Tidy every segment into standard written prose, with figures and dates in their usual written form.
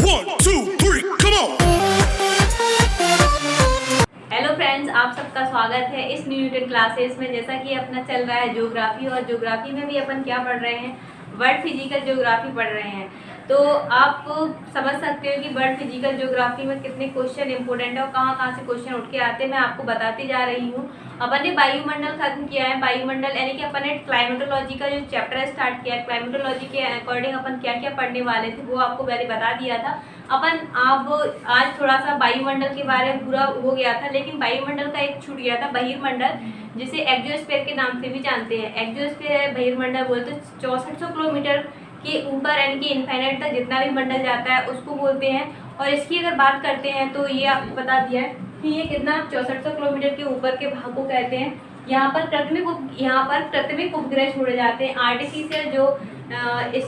1, 2, 3, come on! Hello friends, आप सबका स्वागत है इस न्यूटन क्लासेस में। जैसा कि अपना चल रहा है ज्योग्राफी, और ज्योग्राफी में भी अपन क्या पढ़ रहे हैं, वर्ल्ड फिजिकल ज्योग्राफी पढ़ रहे हैं। तो आप समझ सकते हो कि वर्ल्ड फिजिकल ज्योग्राफी में कितने क्वेश्चन इंपॉर्टेंट है और कहाँ कहाँ से क्वेश्चन उठ के आते हैं, मैं आपको बताती जा रही हूँ। अपन ने वायुमंडल खत्म किया है, वायुमंडल यानी कि अपन ने क्लाइमेटोलॉजी का जो चैप्टर स्टार्ट किया है, क्लाइमेटोलॉजी के अकॉर्डिंग अपन क्या क्या पढ़ने वाले थे वो आपको पहले बता दिया था। अपन अब आज थोड़ा सा वायुमंडल के बारे में पूरा हो गया था, लेकिन वायुमंडल का एक छूट गया था, बहिर्मंडल, जिसे एक्सोस्फीयर के नाम से भी जानते हैं। एक्सोस्फीयर बहिर्मंडल बोलते हैं 6400 किलोमीटर के ऊपर यानी कि इनफाइनाइट तक जितना भी मंडल जाता है उसको बोलते हैं। और इसकी अगर बात करते हैं तो ये आपको बता दिया है कि ये कितना 6400 किलोमीटर के ऊपर के भाग को कहते हैं। यहाँ पर कृत्रिम उपग्रह छोड़े जाते हैं, आर्टिफिशियल जो इस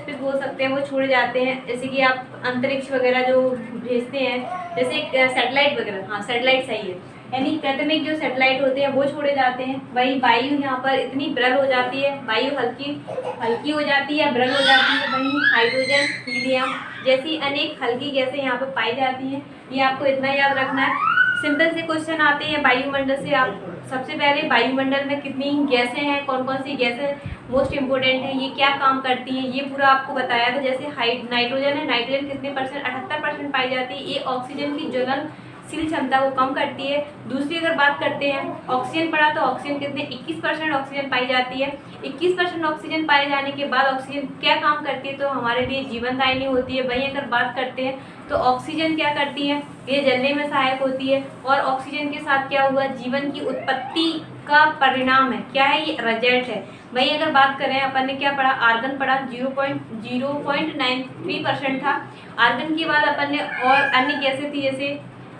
पे बोल सकते हैं वो छोड़े जाते हैं। जैसे कि आप अंतरिक्ष वगैरह जो भेजते हैं, जैसे सैटेलाइट वगैरह, हाँ सैटेलाइट सही है, यानी कृत्रिम जो सैटेलाइट होते हैं वो छोड़े जाते हैं। वही वायु यहाँ पर इतनी ब्रल हो जाती है, वायु हल्की हो जाती है, ब्रल हो जाती है। वहीं हाइड्रोजन, हीलियम जैसी अनेक हल्की गैसें यहाँ पर पाई जाती हैं। ये आपको इतना याद रखना है। सिंपल से क्वेश्चन आते हैं वायुमंडल से। आप सबसे पहले वायुमंडल में कितनी गैसें हैं, कौन कौन सी गैसें मोस्ट इंपोर्टेंट है, ये क्या काम करती हैं, ये पूरा आपको बताया था। जैसे नाइट्रोजन है, नाइट्रोजन कितने परसेंट, 78% पाई जाती है। ये ऑक्सीजन की ज्वलनशील क्षमता को कम करती है। दूसरी अगर बात करते हैं ऑक्सीजन पढ़ा, तो ऑक्सीजन कितने 21% ऑक्सीजन पाई जाती है। 21% ऑक्सीजन पाए जाने के बाद ऑक्सीजन क्या काम करती है, तो हमारे लिए जीवनदायिनी होती है। वहीं अगर बात करते हैं तो ऑक्सीजन क्या करती है, ये जलने में सहायक होती है। और ऑक्सीजन के साथ क्या हुआ, जीवन की उत्पत्ति का परिणाम है, क्या है, ये रिजल्ट है। वहीं अगर बात करें, अपन ने क्या पढ़ा, आर्गन पढ़ा, 0.93% था। आर्गन के बाद अपन ने और अन्य गैसें थी, जैसे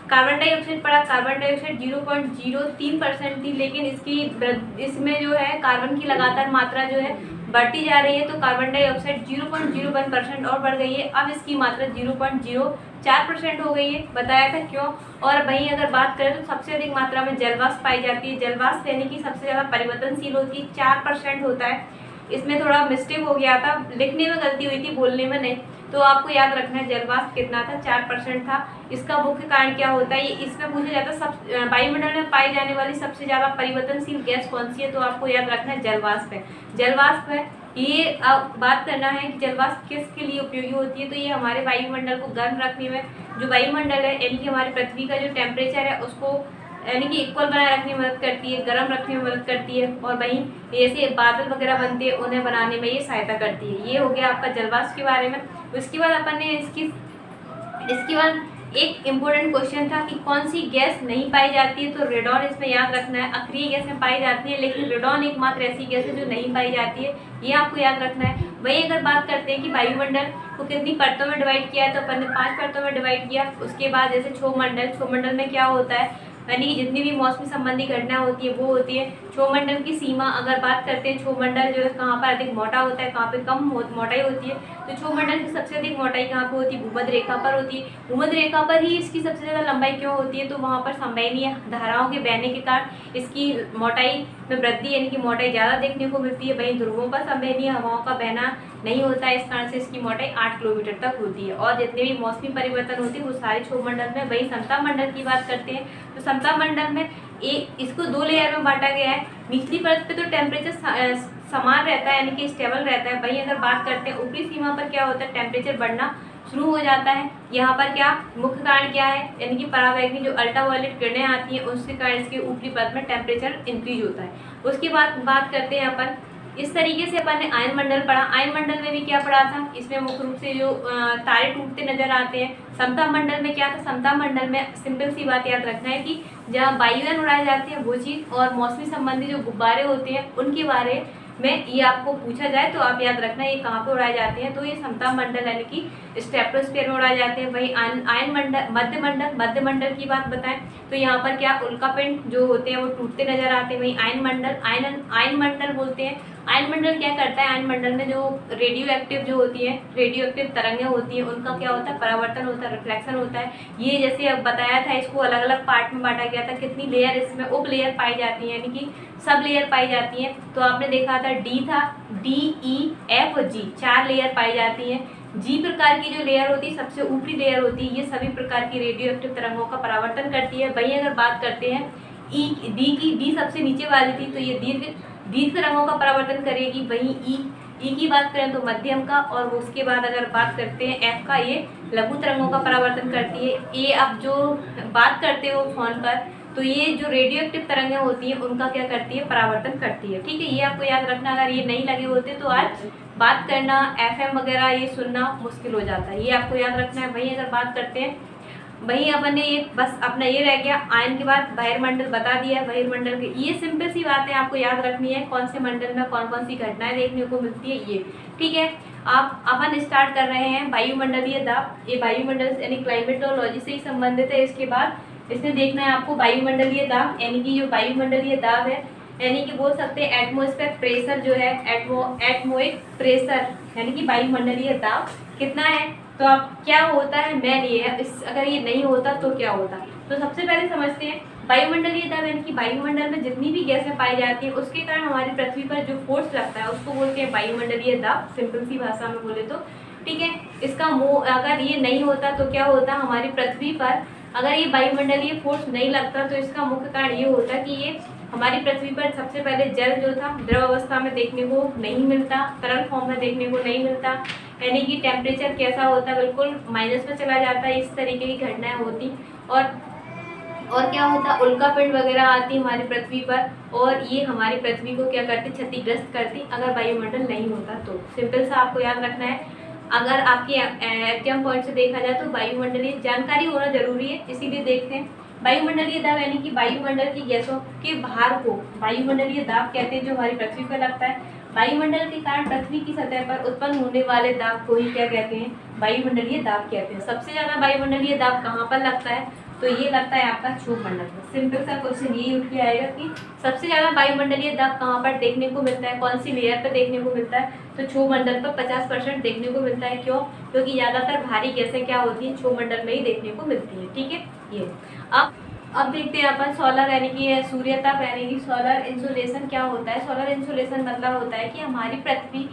कार्बन डाइऑक्साइड पढ़ा, कार्बन डाइऑक्साइड 0.03% थी। लेकिन इसमें जो है कार्बन की लगातार मात्रा जो है बढ़ती जा रही है, तो कार्बन डाइऑक्साइड 0.01% और बढ़ गई है। अब इसकी मात्रा 0.04% हो गई है, बताया था क्यों। और वहीं अगर बात करें तो सबसे अधिक मात्रा में जलवाष्प पाई जाती है। जलवाष्प यानी कि सबसे ज़्यादा परिवर्तनशील होती है, 4% होता है। इसमें थोड़ा मिस्टेक हो गया था, लिखने में गलती हुई थी, बोलने में नहीं। तो आपको याद रखना है जलवाष्प कितना था, 4% था। इसका मुख्य कारण क्या होता है, ये इसमें पूछा जाता है सब वायुमंडल में पाई जाने वाली सबसे ज़्यादा परिवर्तनशील गैस कौन सी है, तो आपको याद रखना है जलवाष्प है। जलवाष्प है। ये अब बात करना है कि जलवाष्प किसके लिए उपयोगी होती है, तो ये हमारे वायुमंडल को गर्म रखने में, जो वायुमंडल है यानी कि हमारी पृथ्वी का जो टेम्परेचर है उसको यानी कि इक्वल बनाए रखने में मदद करती है, गर्म रखने में मदद करती है। और वहीं जैसे बादल वगैरह बनते हैं उन्हें बनाने में ये सहायता करती है। ये हो गया आपका जलवाष्प के बारे में। उसके बाद अपन ने इसके बाद एक इम्पोर्टेंट क्वेश्चन था कि कौन सी गैस नहीं पाई जाती है, तो रेडॉन इसमें याद रखना है। अक्रिय गैसें पाई जाती है, लेकिन रेडॉन एकमात्र ऐसी गैस है जो नहीं पाई जाती है, ये आपको याद रखना है। वहीं अगर बात करते हैं कि वायुमंडल को कितनी परतों में डिवाइड किया है, तो अपन ने 5 परतों में डिवाइड किया। उसके बाद जैसे क्षोमंडल में क्या होता है, यानी कि जितनी भी मौसमी संबंधी घटना होती है वो होती है। क्षोमंडल की सीमा अगर बात करते हैं, क्षोमंडल जो है कहाँ पर अधिक मोटा होता है, कहाँ पे कम मोटाई होती है, तो क्षोमंडल की सबसे अधिक मोटाई कहाँ पे होती है, भूमध्य रेखा पर होती है। भूमध्य रेखा पर ही इसकी सबसे ज़्यादा लंबाई क्यों होती है, तो वहाँ पर संवहनीय धाराओं के बहने के कारण इसकी मोटाई में वृद्धि यानी कि मोटाई ज़्यादा देखने को मिलती है। वहीं ध्रुवों पर संवहनीय हवाओं का बहना नहीं होता है, इस कारण से इसकी मोटाई 8 किलोमीटर तक होती है। और जितने भी मौसमी परिवर्तन होते हैं वो सारे क्षोभमंडल में। वही समता मंडल की बात करते हैं, तो समता मंडल में इसको 2 लेयर में बांटा गया है। निचली परत पे तो टेम्परेचर समान रहता है यानी कि स्टेबल रहता है। वहीं अगर बात करते हैं ऊपरी सीमा पर क्या होता है, टेम्परेचर बढ़ना शुरू हो जाता है। यहाँ पर क्या मुख्य कारण क्या है, यानी कि परावैंगनी जो अल्ट्रावायलेट किरणें आती हैं उसके कारण इसके ऊपरी परत में टेम्परेचर इंक्रीज होता है। उसके बाद बात करते हैं अपन इस तरीके से अपन ने आयन मंडल पढ़ा। आयन मंडल में भी क्या पढ़ा था, इसमें मुख्य रूप से जो तारे टूटते नजर आते हैं। समता मंडल में क्या था, समता मंडल में सिंपल सी बात याद रखना है कि जहाँ वायुयान उड़ाए जाते हैं वो चीज़, और मौसमी संबंधी जो गुब्बारे होते हैं उनके बारे में ये आपको पूछा जाए तो आप याद रखना ये कहाँ पे उड़ाए जाते हैं, तो ये समता मंडल यानी कि स्ट्रेटोस्फीयर में उड़ाए जाते हैं। वहीं आयन मंडल, मध्य मंडल की बात बताएं तो यहाँ पर क्या उल्कापिंड जो होते हैं वो टूटते नजर आते हैं। वहीं आयन मंडल बोलते हैं। आयन मंडल क्या करता है, आयन मंडल में जो रेडियो एक्टिव तरंगें होती हैं उनका क्या होता है, परावर्तन होता है, रिफ्लेक्शन होता है। ये जैसे अब बताया था, इसको अलग अलग पार्ट में बांटा गया था। कितनी लेयर इसमें उप लेयर पाई जाती है, यानी कि सब लेयर पाई जाती हैं। तो आपने देखा था डी था, D, E, F और G 4 लेयर पाई जाती हैं। जी प्रकार की जो लेयर होती है, सबसे ऊपरी लेयर होती है, ये सभी प्रकार की रेडियो एक्टिव तरंगों का परावर्तन करती है। वहीं अगर बात करते हैं डी सबसे नीचे वाली थी, तो ये दीर्घ तरंगों का परावर्तन करेगी। वहीं ई की बात करें तो मध्यम का, और उसके बाद अगर बात करते हैं एफ का, ये लघु तरंगों का परावर्तन करती है। ये आप जो बात करते हो फोन पर, तो ये जो रेडियो एक्टिव तरंगें होती हैं उनका क्या करती है, परावर्तन करती है। ठीक है, ये आपको याद रखना। अगर ये नहीं लगे होते तो आज बात करना, FM वगैरह ये सुनना मुश्किल हो जाता है, ये आपको याद रखना है। वहीं अगर बात करते हैं, वहीं अपन ने ये बस अपना ये रह गया आयन के बाद बहिर्मंडल बता दिया है। बहिर्मंडल के ये सिंपल सी बातें आपको याद रखनी है, कौन से मंडल में कौन कौन सी घटनाएं देखने को मिलती है ये। ठीक है, आप अपन स्टार्ट कर रहे हैं वायुमंडलीय दाब। ये वायुमंडल यानी क्लाइमेटोलॉजी से ही संबंधित है। इसके बाद इसमें देखना है आपको वायुमंडलीय दाब, यानी कि जो वायुमंडलीय दाब है, यानी कि बोल सकते हैं एटमॉस्फेयर प्रेशर जो है, एटमोइक प्रेशर यानी कि वायुमंडलीय दाब कितना है। तो अब क्या होता है, मैन ये है, अगर ये नहीं होता तो क्या होता। तो सबसे पहले समझते हैं वायुमंडलीय दाब, यानी कि वायुमंडल में जितनी भी गैसें पाई जाती हैं उसके कारण हमारी पृथ्वी पर जो फोर्स लगता है उसको बोलते हैं वायुमंडलीय दाब, सिंपल सी भाषा में बोले तो। ठीक है, इसका अगर ये नहीं होता तो क्या होता, हमारी पृथ्वी पर अगर ये वायुमंडलीय फोर्स नहीं लगता तो इसका मुख्य कारण ये होता कि ये हमारी पृथ्वी पर सबसे पहले जल जो था द्रव अवस्था में देखने को नहीं मिलता, तरल फॉर्म में देखने को नहीं मिलता, यानी कि टेम्परेचर कैसा होता है, बिल्कुल माइनस में चला जाता है। इस तरीके की घटनाएं होती और क्या होता, उल्कापिंड वगैरह आती हमारी पृथ्वी पर, और ये हमारी पृथ्वी को क्या करती, क्षतिग्रस्त करती अगर वायुमंडल नहीं होता तो। सिंपल सा आपको याद रखना है। अगर आपके एग्जाम पॉइंट से देखा जाए तो वायुमंडलीय जानकारी होना जरूरी है, इसीलिए देखते हैं। वायुमंडलीय दाब यानी कि वायुमंडल की गैसों के भार को वायुमंडलीय दाब कहते हैं, जो हमारी पृथ्वी पर लगता है। वायुमंडल के कारण पृथ्वी की सतह पर उत्पन्न होने वाले दाब को ही क्या कहते हैं, वायुमंडलीय दाब कहते हैं। सबसे ज्यादा वायुमंडलीय दाब कहाँ पर लगता है, तो ये लगता है आपका क्षोभ मंडल में। सिंपल सा क्वेश्चन यही उठ के आएगा कि सबसे ज्यादा वायुमंडलीय दाब कहाँ पर देखने को मिलता है, कौन सी लेयर पर देखने को मिलता है, तो क्षोभ मंडल पर 50% देखने को मिलता है। क्यों, क्योंकि ज्यादातर भारी गैसें क्या होती हैं, क्षोभ मंडल में ही देखने को मिलती है। ठीक है, ये अब देखते हैं अपन सोलर यानी कि सूर्य ताप यानी कि सोलर इंसुलेशन क्या होता है। सोलर इंसुलेशन मतलब होता है कि हमारी पृथ्वी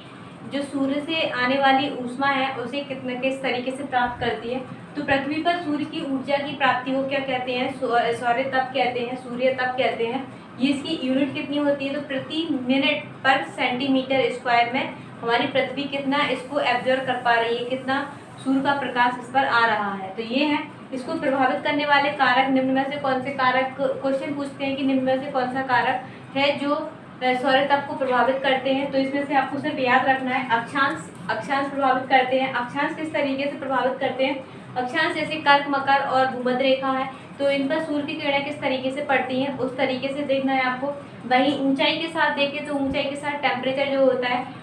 जो सूर्य से आने वाली ऊष्मा है उसे किस तरीके से प्राप्त करती है। तो पृथ्वी पर सूर्य की ऊर्जा की प्राप्ति को क्या कहते हैं, सौर्य ताप कहते हैं, सूर्य ताप कहते हैं। ये इसकी यूनिट कितनी होती है, तो प्रति मिनट पर सेंटीमीटर स्क्वायर में हमारी पृथ्वी कितना इसको एब्जॉर्ब कर पा रही है, कितना सूर्य का प्रकाश इस पर आ रहा है। तो ये है, इसको प्रभावित करने वाले कारक निम्न में से कौन से कारक, क्वेश्चन पूछते हैं कि निम्न में से कौन सा कारक है जो सौर्य ताप को प्रभावित करते हैं। तो इसमें से आपको सिर्फ याद रखना है अक्षांश प्रभावित करते हैं। अक्षांश किस तरीके से प्रभावित करते हैं, अक्षांश जैसे कर्क, मकर और भूमध्य रेखा है, तो इन पर सूर्य की किरणें किस तरीके से पड़ती हैं उस तरीके से देखना है आपको। वहीं ऊंचाई के साथ देखें तो ऊंचाई के साथ टेम्परेचर जो होता है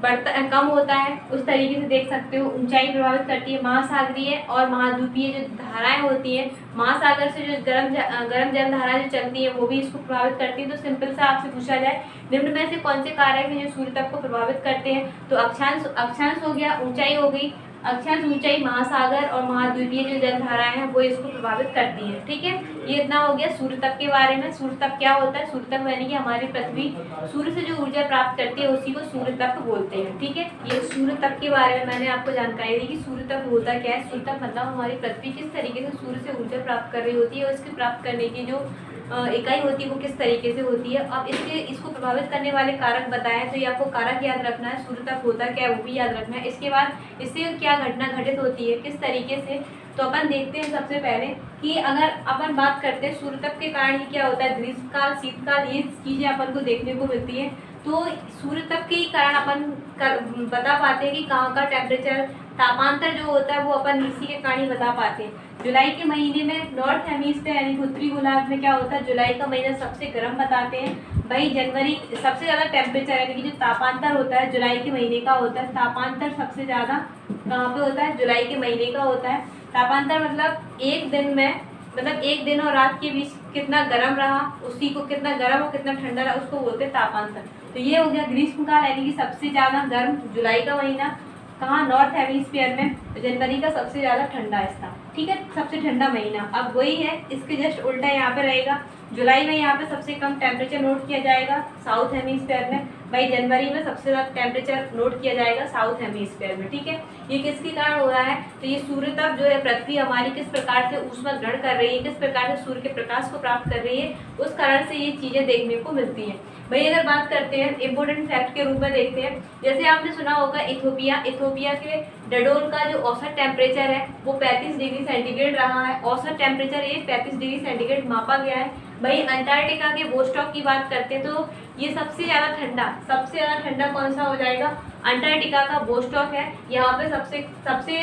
कम होता है, उस तरीके से देख सकते हो। ऊंचाई प्रभावित करती है महासागरीय और महाद्वीपीय जो धाराएं होती हैं, महासागर से जो गर्म जल धारा जो चलती है वो भी इसको प्रभावित करती है। तो सिंपल सा आपसे पूछा जाए निम्न में से कौन से कारक हैं जो सूर्य ताप को प्रभावित करते हैं, तो अक्षांश हो गया, ऊंचाई हो गई, अक्षांश ऊंचाई, महासागर और महाद्वीपीय जो जल धाराएं हैं वो इसको प्रभावित करती हैं। ठीक है, ये इतना हो गया सूर्य ताप के बारे में। सूर्य ताप क्या होता है, सूर्य ताप यानी कि हमारी पृथ्वी सूर्य से जो ऊर्जा प्राप्त करती है उसी को सूर्य ताप बोलते हैं। ठीक है, ये सूर्य ताप के बारे में मैंने आपको जानकारी दी कि सूर्य ताप होता क्या है। सूर्य ताप मतलब हमारी पृथ्वी किस तरीके से सूर्य से ऊर्जा प्राप्त कर रही होती है और इसकी प्राप्त करने की जो इकाई होती है वो किस तरीके से होती है। अब इसको प्रभावित करने वाले कारक बताए, तो ये आपको कारक याद रखना है, सूर्य ताप होता क्या है वो भी याद रखना है। इसके बाद इससे क्या घटना घटित होती है, किस तरीके से, तो अपन देखते हैं सबसे पहले कि अगर अपन बात करते हैं सूर्य ताप के कारण ही क्या होता है, ग्रीष्मकाल, शीतकाल, ये चीज़ें अपन को देखने को मिलती है। तो सूर्य ताप के ही कारण अपन बता पाते हैं कि कहाँ का टेम्परेचर, तापांतर जो होता है वो अपन इसी के कारण ही बता पाते हैं। जुलाई के महीने में नॉर्थ हेमिस्फीयर यानी उत्तरी गोलार्ध में क्या होता है, जुलाई का महीना सबसे गर्म बताते हैं। वही जनवरी सबसे ज़्यादा टेम्परेचर यानी कि जो तापांतर होता है जुलाई के महीने का होता है। तापांतर सबसे ज़्यादा कहाँ पे होता है, जुलाई के महीने का होता है। तापांतर मतलब एक दिन में, मतलब एक दिन और रात के बीच कितना गर्म रहा, उसी को कितना गर्म और कितना ठंडा रहा उसको बोलते हैं तापांतर। तो ये हो गया ग्रीष्मकाल यानी कि सबसे ज़्यादा गर्म जुलाई का महीना, कहाँ, नॉर्थ हेमिस्फीयर में। तो जनवरी का सबसे ज़्यादा ठंडा था, ठीक है, सबसे ठंडा महीना। अब वही है, इसके जस्ट उल्टा यहाँ पे रहेगा। जुलाई में यहाँ पे सबसे कम टेम्परेचर नोट किया जाएगा साउथ हेमिस्फीयर में, भाई जनवरी में सबसे ज़्यादा टेम्परेचर नोट किया जाएगा साउथ हेमिस्फीयर में, ठीक है। ये किसके कारण हो रहा है, तो ये सूर्य तप जो है पृथ्वी हमारी किस प्रकार से ऊष्मा ग्रहण कर रही है, किस प्रकार से सूर्य के प्रकाश को प्राप्त कर रही है, उस कारण से ये चीज़ें देखने को मिलती हैं। भाई अगर बात करते हैं इम्पोर्टेंट फैक्ट के रूप में देखते हैं, जैसे आपने सुना होगा इथोपिया के डडोल का जो औसत टेम्परेचर है वो 35 डिग्री सेंटीग्रेड रहा है। औसत टेम्परेचर ये 35 डिग्री सेंटीग्रेड मापा गया है। भाई अंटार्कटिका के वोस्टॉक की बात करते हैं तो ये सबसे ज़्यादा ठंडा कौन सा हो जाएगा, अंटार्कटिका का वोस्टॉक है। यहाँ पे सबसे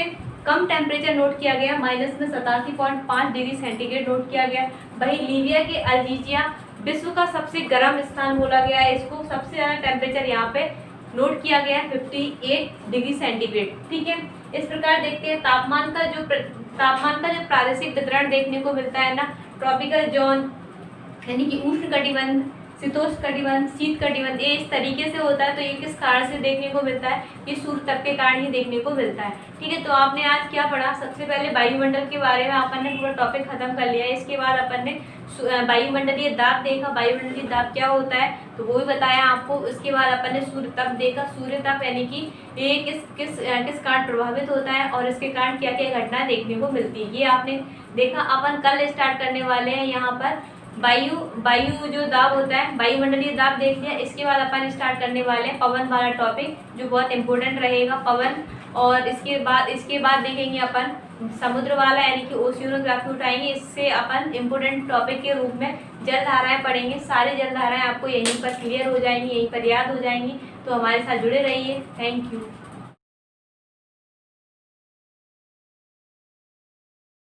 कम टेम्परेचर नोट किया गया, माइनस में 87.5 डिग्री सेंटीग्रेड नोट किया गया। भाई लीबिया के अल्जीजिया विश्व का सबसे गर्म स्थान बोला गया है इसको, सबसे ज़्यादा टेम्परेचर यहाँ पे नोट किया गया है 58 डिग्री सेंटीग्रेड, ठीक है। इस प्रकार देखते हैं तापमान का जो प्रादेशिक वितरण देखने को मिलता है ना, ट्रॉपिकल जोन यानी कि उष्ण कटिबंध, शीतोष्ण कटिबंध, शीत कटिबंध, ये इस तरीके से होता है। तो ये किस कारण से देखने को मिलता है, ये सूर्य तप के कारण ही देखने को मिलता है, ठीक है। तो आपने आज क्या पढ़ा, सबसे पहले वायुमंडल के बारे में अपन ने पूरा टॉपिक खत्म कर लिया है। इसके बाद अपन ने वायुमंडलीय दाब देखा, वायुमंडलीय दाब क्या होता है तो वो भी बताया आपको। उसके बाद अपन ने सूर्य तप देखा, सूर्य तप यानी कि ये किस कारण प्रभावित होता है और इसके कारण क्या क्या घटनाएं देखने को मिलती है, ये आपने देखा। अपन कल स्टार्ट करने वाले हैं यहाँ पर वायु जो दाब होता है, वायुमंडलीय दाब देख लिया। इसके बाद अपन स्टार्ट करने वाले हैं पवन वाला टॉपिक जो बहुत इंपॉर्टेंट रहेगा, पवन। और इसके बाद देखेंगे अपन समुद्र वाला यानी कि ओशियोनोग्राफी उठाएंगे। इससे अपन इम्पोर्टेंट टॉपिक के रूप में जल धाराएं पढ़ेंगे। सारी जल धाराएं आपको यहीं पर क्लियर हो जाएंगी, यहीं पर याद हो जाएंगी। तो हमारे साथ जुड़े रहिए। Thank you.